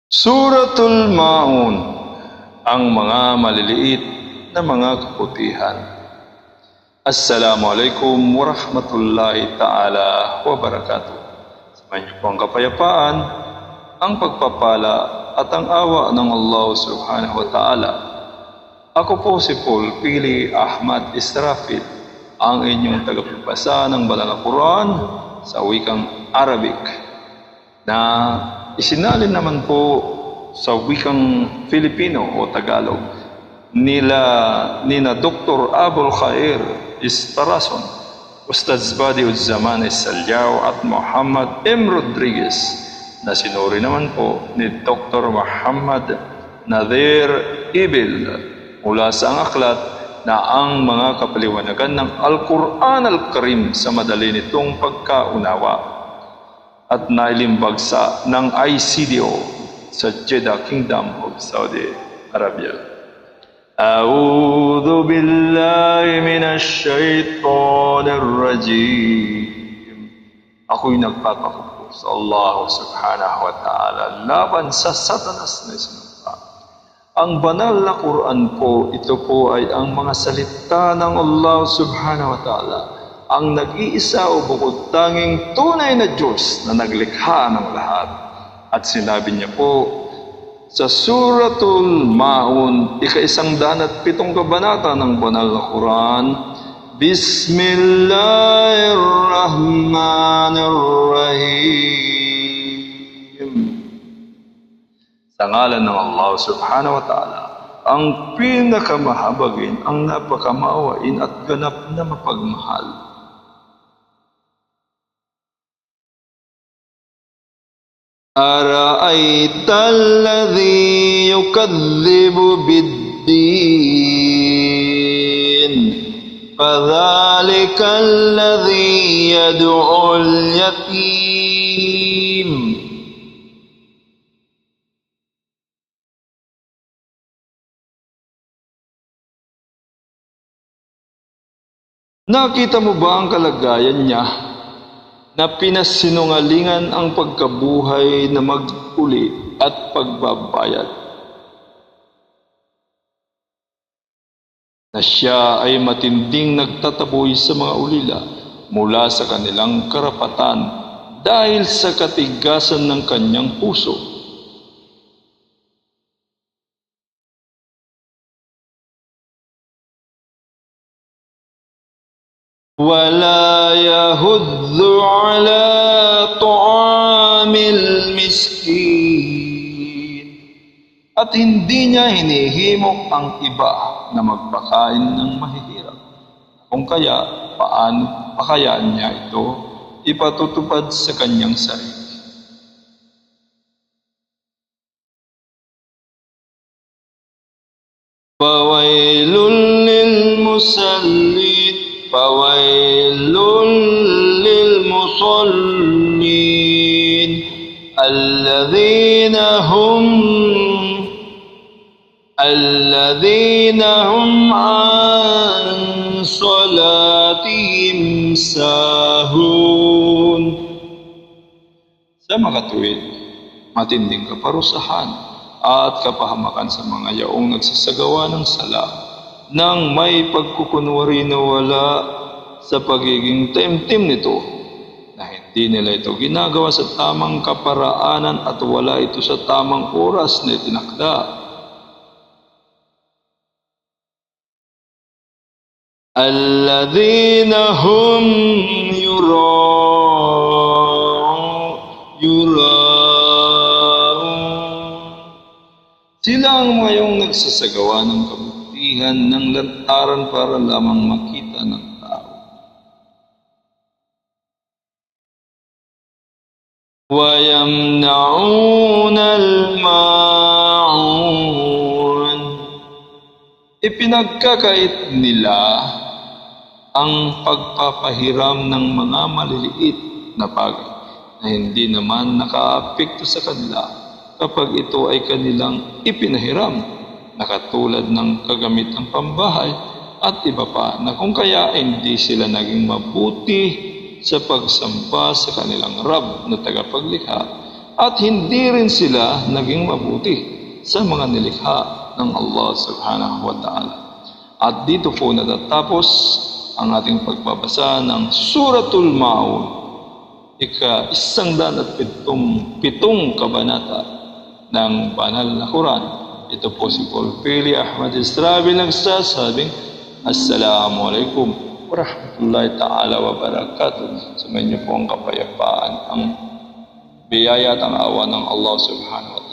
Suratul Maun, ang mga maliliit na mga kabutihan. Assalamualaikum warahmatullahi ta'ala wabarakatuh. Samayin niyo po ang kapayapaan, ang pagpapala at ang awa ng Allah subhanahu wa ta'ala. Ako po si Paul Pili Ahmad Israfil, ang inyong tagapagbasa ng Banal na Quran sa wikang Arabic, na isinalin naman po sa wikang Filipino o Tagalog nina Dr. Abul Khair Istarason, Ustaz Badiu'Zzaman Salyao at Muhammad M. Rodriguez, na sinuri naman po ni Dr. Muhammad Nadir Ibil mula sa ang aklat na ang mga kapaliwanagan ng Al-Quran Al-Karim sa madali nitong pagkaunawa, at nailimbag ng ICDO sa Jeddah Kingdom of Saudi Arabia. A'udhu billahi minash shaitanir rajim. Ako'y nagpapakupo sa Allah subhanahu wa ta'ala laban sa Satanas na isinumpa. Ang banal na Quran po, ito po ay ang mga salita ng Allah subhanahu wa ta'ala, ang nag-iisa o bukod tanging tunay na Diyos na naglikha ng lahat. At sinabi niya po sa Suratul Maun, ika-107 kabanata ng Banal na Quran, Bismillahirrahmanirrahim. Sa ngalan ng Allah subhanahu wa ta'ala, ang pinakamahabagin, ang napakamaawain at ganap na mapagmahal. Ara'ayta alladhi yukadhibu bid-din, fadhalika alladhi yad'ul yatim. Nakita mo ba ang kalagayan niya, na pinasinungalingan ang pagkabuhay na mag-uli at pagbabayad, na siya ay matinding nagtataboy sa mga ulila mula sa kanilang karapatan dahil sa katigasan ng kanyang puso. Wala yahuddu ala tu'amil miskin, at hindi niya hinihimok ang iba na magpakain ng mahihirap. Kung kaya, paano pa kaya niya ito ipatutupad sa kanyang sarili? Fawailul lil musallin, fawailul lil musallin alladhina hum an salatihim sahun. Sa makatuwid, matinding kaparusahan at kapahamakan sa mga yaong nagsasagawa ng sala nang may pagkukunwari na wala sa pagiging taimtim nito, na hindi nila ito ginagawa sa tamang kaparaanan at wala ito sa tamang oras na itinakda. Alladhina hum sila ang mayong nagsasagawa ng kabutihan ng lantaran para lamang makita ng tao. Wayamna'una al-ma'un, ipinagkakait nila ang pagpapahiram ng mga maliliit na bagay na hindi naman nakaapekto sa kanila kapag ito ay kanilang ipinahiram, na katulad ng kagamitang pambahay at iba pa, na kung kaya hindi sila naging mabuti sa pagsamba sa kanilang Rab na tagapaglikha, at hindi rin sila naging mabuti sa mga nilikha ng Allah subhanahu wa ta'ala. At dito po natatapos ang ating pagbabasa ng Suratul Maun, ika-107 kabanata ng banal na Quran. Ito po si Paul Pili Ahmad Israbi nagsasabing, Assalamualaikum warahmatullahi ta'ala wabarakatuh. Sumayin niyo po ang kapayapaan, ang biyaya at ang awa ng Allah subhanahu wa ta'ala.